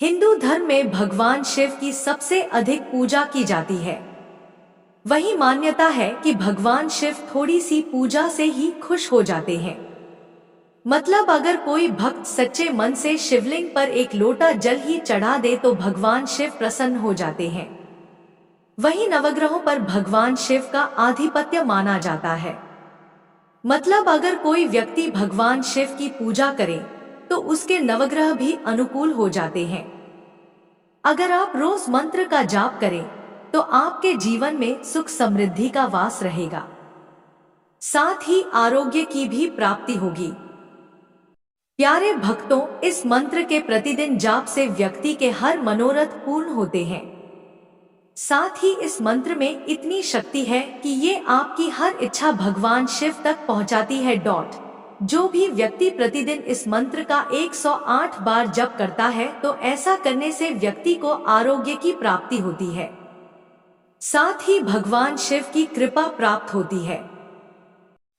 हिंदू धर्म में भगवान शिव की सबसे अधिक पूजा की जाती है। वही मान्यता है कि भगवान शिव थोड़ी सी पूजा से ही खुश हो जाते हैं। मतलब अगर कोई भक्त सच्चे मन से शिवलिंग पर एक लोटा जल ही चढ़ा दे तो भगवान शिव प्रसन्न हो जाते हैं। वही नवग्रहों पर भगवान शिव का आधिपत्य माना जाता है। मतलब अगर कोई व्यक्ति भगवान शिव की पूजा करे तो उसके नवग्रह भी अनुकूल हो जाते हैं। अगर आप रोज मंत्र का जाप करें तो आपके जीवन में सुख समृद्धि का वास रहेगा, साथ ही आरोग्य की भी प्राप्ति होगी। प्यारे भक्तों, इस मंत्र के प्रतिदिन जाप से व्यक्ति के हर मनोरथ पूर्ण होते हैं। साथ ही इस मंत्र में इतनी शक्ति है कि ये आपकी हर इच्छा भगवान शिव तक पहुंचाती है। जो भी व्यक्ति प्रतिदिन इस मंत्र का 108 बार जप करता है तो ऐसा करने से व्यक्ति को आरोग्य की प्राप्ति होती है, साथ ही भगवान शिव की कृपा प्राप्त होती है।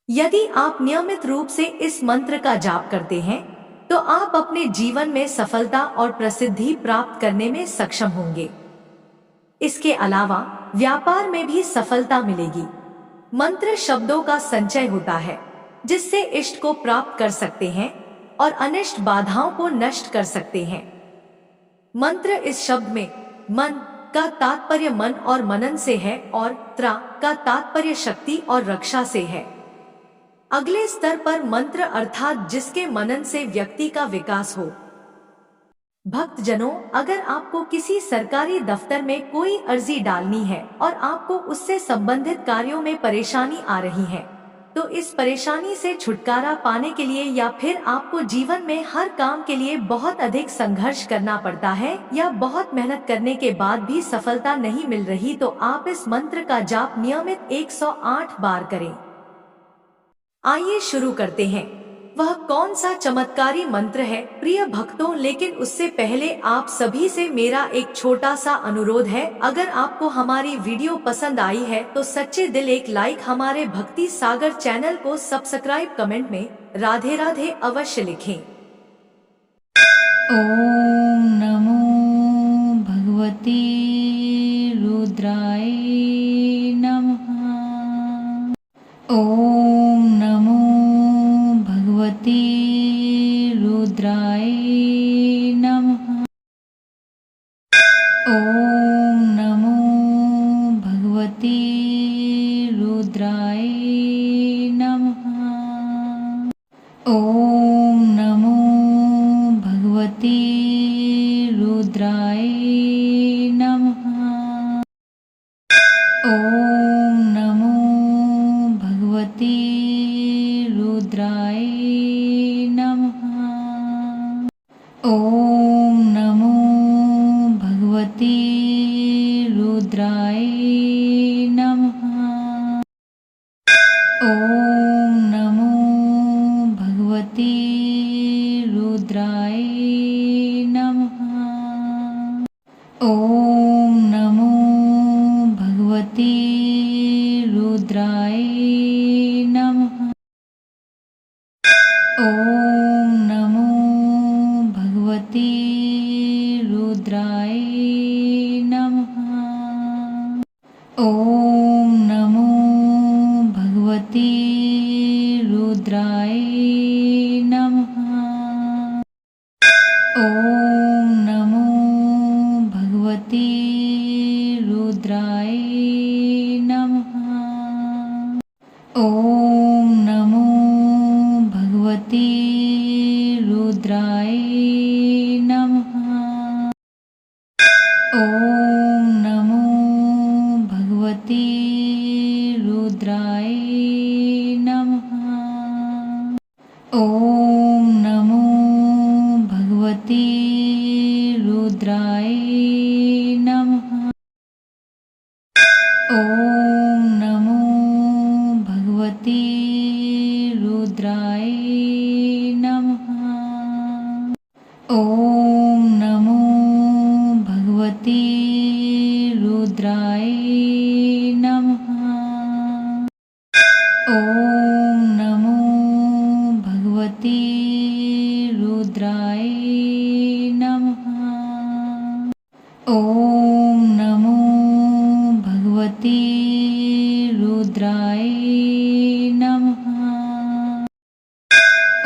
यदि आप नियमित रूप से इस मंत्र का जाप करते हैं तो आप अपने जीवन में सफलता और प्रसिद्धि प्राप्त करने में सक्षम होंगे। इसके अलावा व्यापार में भी सफलता मिलेगी। मंत्र शब्दों का संचय होता है जिससे इष्ट को प्राप्त कर सकते हैं और अनिष्ट बाधाओं को नष्ट कर सकते हैं। मंत्र इस शब्द में मन का तात्पर्य मन और मनन से है और त्रा का तात्पर्य शक्ति और रक्षा से है। अगले स्तर पर मंत्र अर्थात जिसके मनन से व्यक्ति का विकास हो। भक्तजनों, अगर आपको किसी सरकारी दफ्तर में कोई अर्जी डालनी है और आपको उससे संबंधित कार्यों में परेशानी आ रही है तो इस परेशानी से छुटकारा पाने के लिए या फिर आपको जीवन में हर काम के लिए बहुत अधिक संघर्ष करना पड़ता है या बहुत मेहनत करने के बाद भी सफलता नहीं मिल रही तो आप इस मंत्र का जाप नियमित 108 बार करें। आइए शुरू करते हैं। वह कौन सा चमत्कारी मंत्र है प्रिय भक्तों, लेकिन उससे पहले आप सभी से मेरा एक छोटा सा अनुरोध है। अगर आपको हमारी वीडियो पसंद आई है तो सच्चे दिल एक लाइक, हमारे भक्ति सागर चैनल को सब्सक्राइब, कमेंट में राधे राधे अवश्य लिखें। ओम नमो भगवते रुद्राय नमः। ओम नमो भगवते रुद्राय नमः। ओम नमो भगवते रुद्राय नमः। ओम नमो भगवते रुद्राय नमः। ओम नमो भगवते रुद्राय नमः। ओम नमो भगवते रुद्राय नमः। ओम नमो भगवते रुद्राय नमः। ओम नमो भगवते रुद्राय नमः। ओम नमो भगवते रुद्राय नमः। ओम नमो भगवते रुद्राय नमः। ओम नमो भगवते रुद्राय नमः। ओम नमो भगवते रुद्राय नमः। ओम नमो भगवते रुद्राय नमः। ओम नमो भगवते रुद्राय नमः। ओम नमो भगवते रुद्राय नमः। ओम नमो भगवते रुद्राय नमः। ओम नमो भगवते रुद्राय नमः।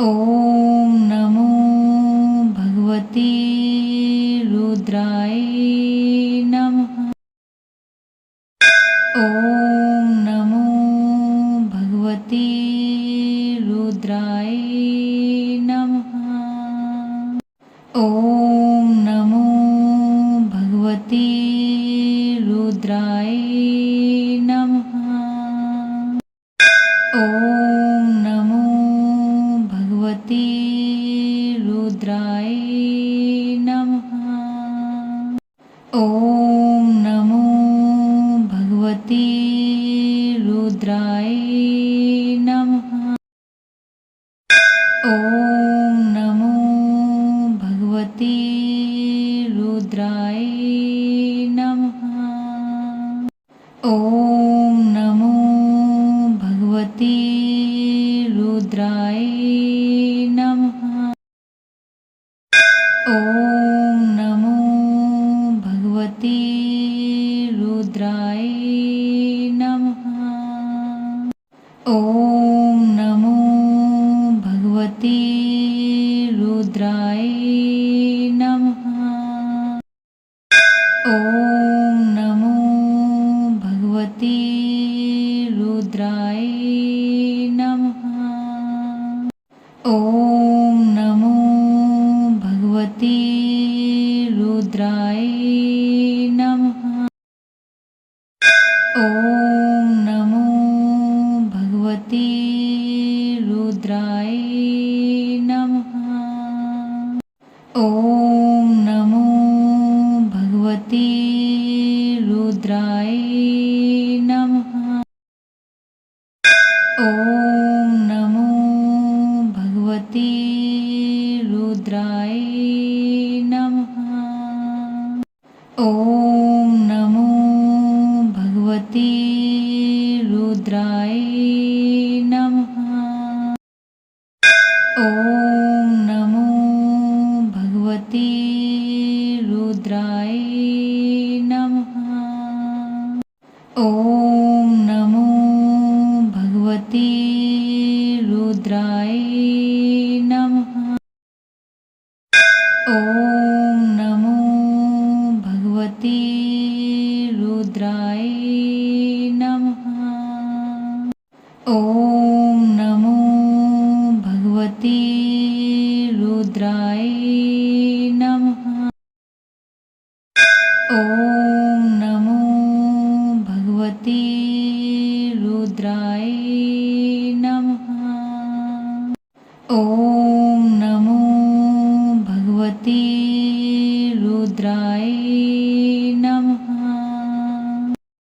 ॐ नमो भगवते रुद्राय नमः। ॐ नमो भगवते रुद्राय नमः। ॐ नमो भगवते रुद्राय नमः। ॐ नमो भगवते रुद्राय नमः। ॐ नमो भगवते रुद्राय नमः। ॐ नमो भगवते रुद्राय नमः। ॐ नमो भगवते रुद्राय नमः। ॐ नमो भगवते रुद्राय नमः। ॐ नमो भगवते रुद्राय नमः। ॐ नमो भगवते रुद्राय नमः। ॐ नमो भगवते रुद्राय नमः। ॐ नमो भगवते रुद्राय नमः। ॐ नमो भगवते रुद्राय नमः। ॐ नमो भगवते रुद्राय नमः। ॐ नमो भगवते रुद्राय नमः। ॐ नमो भगवते रुद्राय नमः। ॐ नमो भगवते रुद्राय नमः। ॐ नमो भगवते रुद्राय नमः। ॐ नमो भगवते रुद्राय नमः। ॐ नमो भगवते रुद्राय